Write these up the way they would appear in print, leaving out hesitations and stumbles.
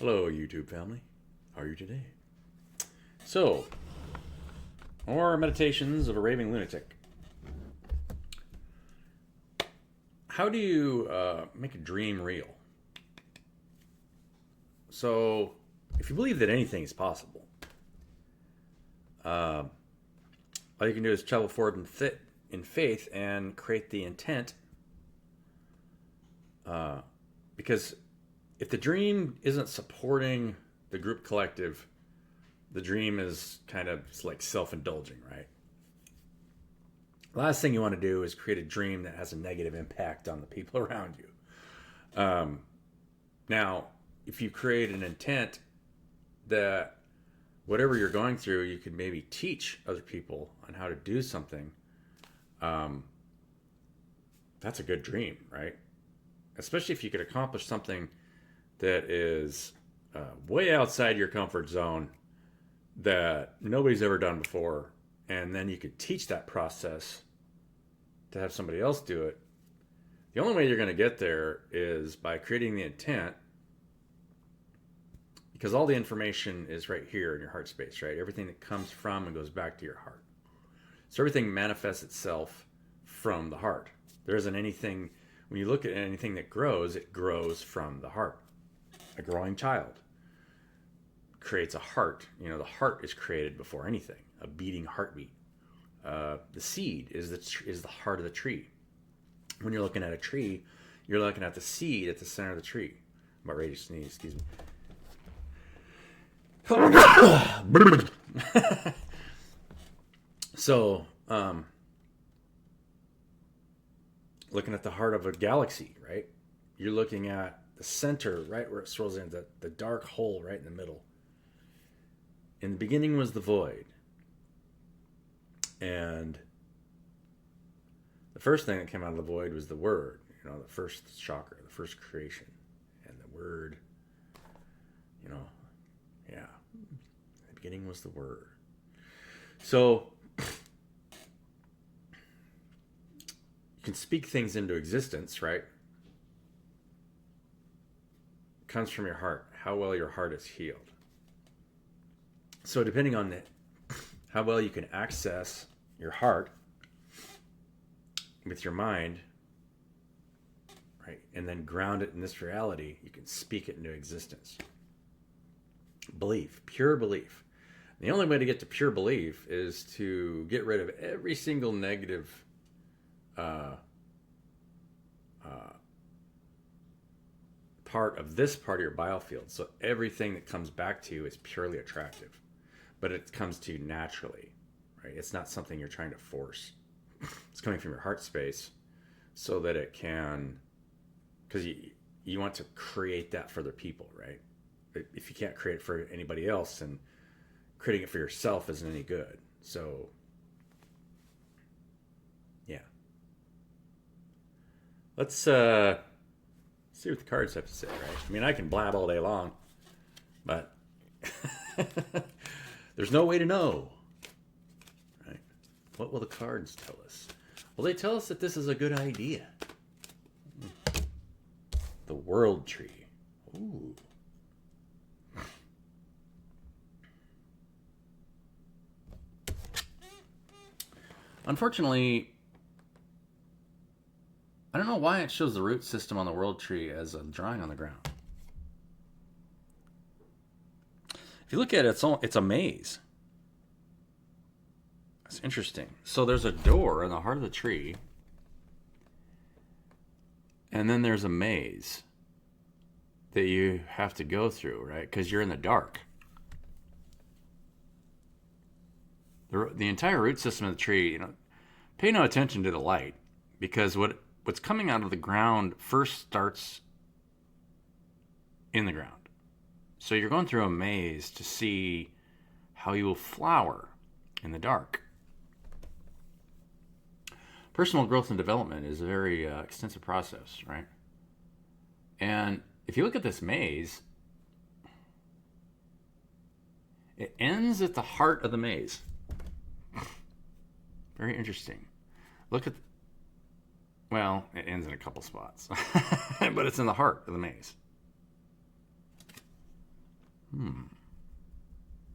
Hello, YouTube family. How are you today? So, more meditations of a raving lunatic. How do you make a dream real? So, if you believe that anything is possible, all you can do is travel forward in faith and create the intent. Because if the dream isn't supporting the group collective, the dream is kind of like self-indulging, right? The last thing you want to do is create a dream that has a negative impact on the people around you. Now, if you create an intent that whatever you're going through, you could maybe teach other people on how to do something, that's a good dream, right? Especially if you could accomplish something that is way outside your comfort zone that nobody's ever done before, and then you could teach that process to have somebody else do it. The only way you're going to get there is by creating the intent, because all the information is right here in your heart space, right? Everything that comes from and goes back to your heart. So everything manifests itself from the heart. There isn't anything, when you look at anything that grows, it grows from the heart. A growing child creates a heart. You know, the heart is created before anything, a beating heartbeat. The seed is the heart of the tree. When you're looking at a tree, you're looking at the seed at the center of the tree. I'm about ready to sneeze, excuse me. So, looking at the heart of a galaxy, right? You're looking at the center, right where it swirls in, the dark hole right in the middle. In the beginning was the void. And the first thing that came out of the void was the word, you know, the first chakra, the first creation. And the word, you know, yeah. The beginning was the word. So, you can speak things into existence, right? It comes from your heart, how well your heart is healed. So depending on how well you can access your heart with your mind, right, and then ground it in this reality, you can speak it into existence. Belief, pure belief. The only way to get to pure belief is to get rid of every single negative part of this part of your biofield. So everything that comes back to you is purely attractive, but it comes to you naturally, right? It's not something you're trying to force. It's coming from your heart space so that it can, because you want to create that for other people, right? If you can't create it for anybody else, then creating it for yourself isn't any good. So, yeah. Let's see what the cards have to say, right? I mean, I can blab all day long, but there's no way to know, right? What will the cards tell us? Well, they tell us that this is a good idea. The world tree. Ooh. Unfortunately, I don't know why it shows the root system on the world tree as a drawing on the ground. If you look at it, it's a maze. That's interesting. So there's a door in the heart of the tree, and then there's a maze that you have to go through, right? Because you're in the dark. The entire root system of the tree, you know, pay no attention to the light, because what's coming out of the ground first starts in the ground. So you're going through a maze to see how you will flower in the dark. Personal growth and development is a very extensive process, right? And if you look at this maze, it ends at the heart of the maze. Very interesting. Look at, well, it ends in a couple spots, but it's in the heart of the maze.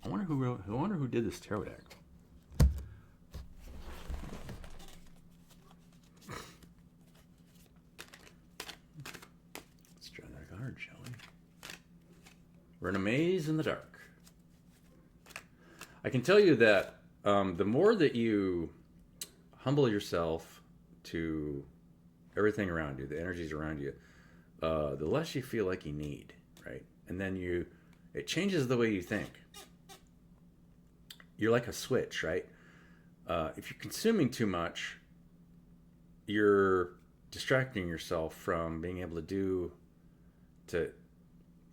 I wonder who did this tarot deck. Let's try another card, shall we? We're in a maze in the dark. I can tell you that the more that you humble yourself to everything around you, the energies around you, the less you feel like you need, right? And then it changes the way you think. You're like a switch, right? If you're consuming too much, you're distracting yourself from being able to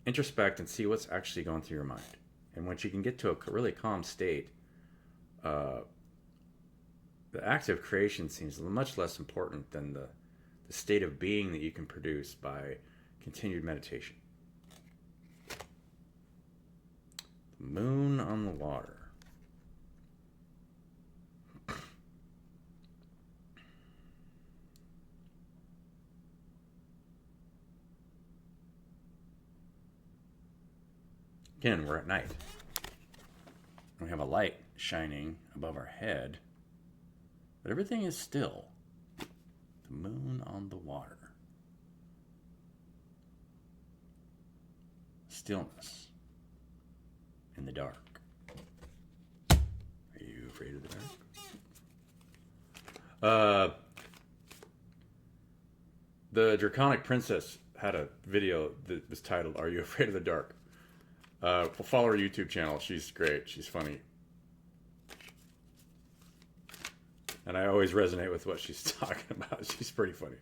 introspect and see what's actually going through your mind. And once you can get to a really calm state, the act of creation seems much less important than the state of being that you can produce by continued meditation. The moon on the water. Again, we're at night. We have a light shining above our head, but everything is still. The moon on the water. Stillness in the dark. Are you afraid of the dark? The Draconic Princess had a video that was titled, "Are You Afraid of the Dark?" Follow her YouTube channel. She's great. She's funny. And I always resonate with what she's talking about. She's pretty funny.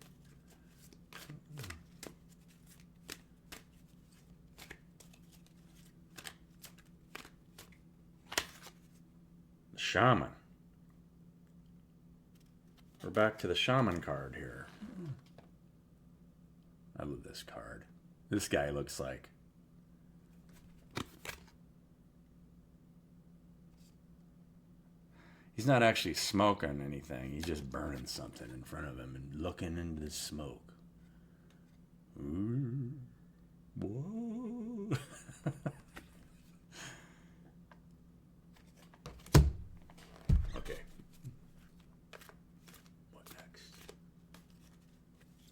The Shaman. We're back to the Shaman card here. I love this card. This guy looks like... He's not actually smoking anything. He's just burning something in front of him and looking into the smoke. Ooh. Whoa. Okay. What next?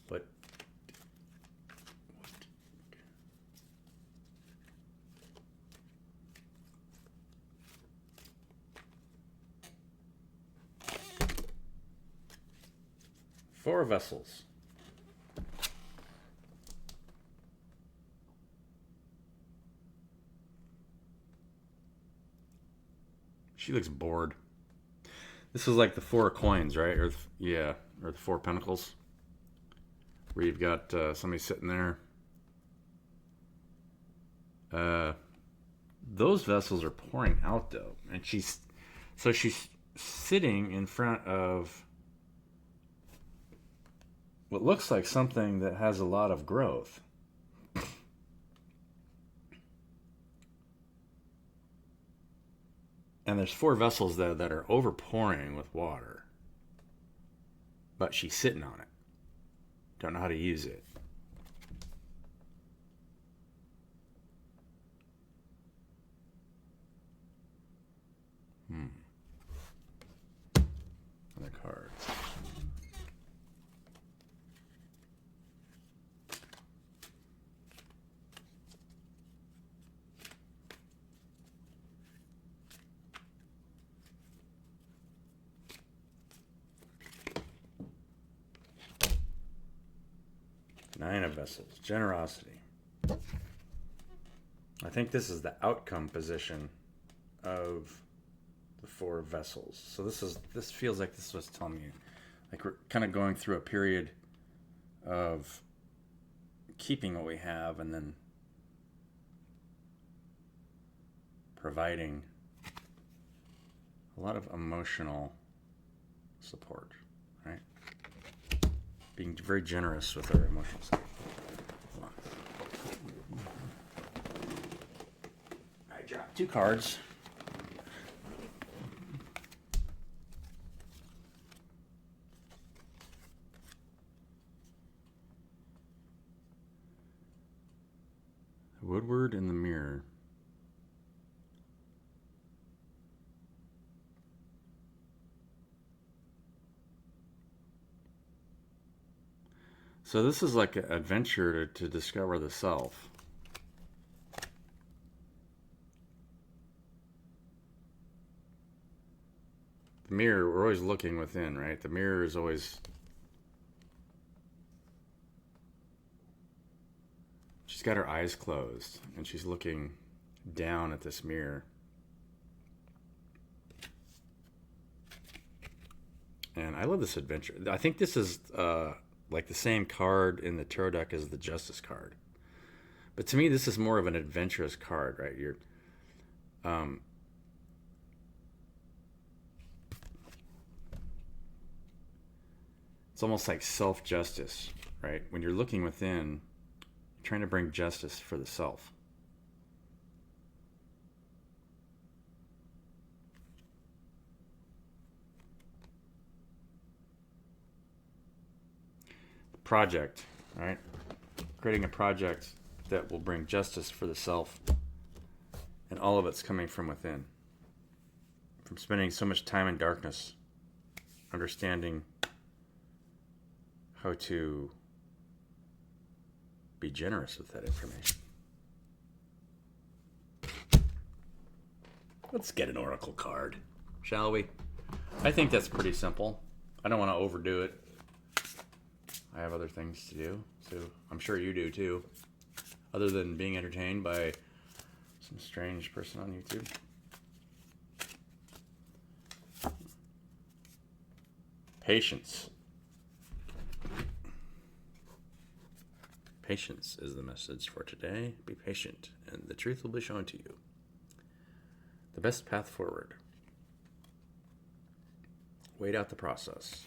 What? Four vessels. She looks bored. This is like the Four of Coins, right? Or the Four of Pentacles, where you've got somebody sitting there. Those vessels are pouring out though, and she's sitting in front of what looks like something that has a lot of growth. And there's four vessels that are overpouring with water. But she's sitting on it. Don't know how to use it. Other cards. Nine of Vessels. Generosity. I think this is the outcome position of the Four Vessels. So this feels like this was telling you, like we're kind of going through a period of keeping what we have and then providing a lot of emotional support, right? Being very generous with our emotional support. I dropped two cards. Woodward in the Mirror. So this is like an adventure to discover the self. The mirror, we're always looking within, right? The mirror is always... She's got her eyes closed, and she's looking down at this mirror. And I love this adventure. I think this is like the same card in the tarot deck as the Justice card. But to me, this is more of an adventurous card, right? You're... It's almost like self-justice, right? When you're looking within, you're trying to bring justice for the self. Project, right? Creating a project that will bring justice for the self, and all of it's coming from within. From spending so much time in darkness, understanding how to be generous with that information. Let's get an oracle card, shall we? I think that's pretty simple. I don't want to overdo it. I have other things to do, so I'm sure you do too, other than being entertained by some strange person on YouTube. Patience. Patience is the message for today. Be patient, and the truth will be shown to you. The best path forward. Wait out the process.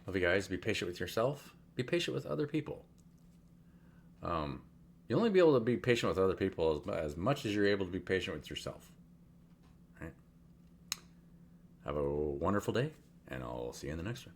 Love you guys. Be patient with yourself. Be patient with other people. You'll only be able to be patient with other people as much as you're able to be patient with yourself. Right? Have a wonderful day, and I'll see you in the next one.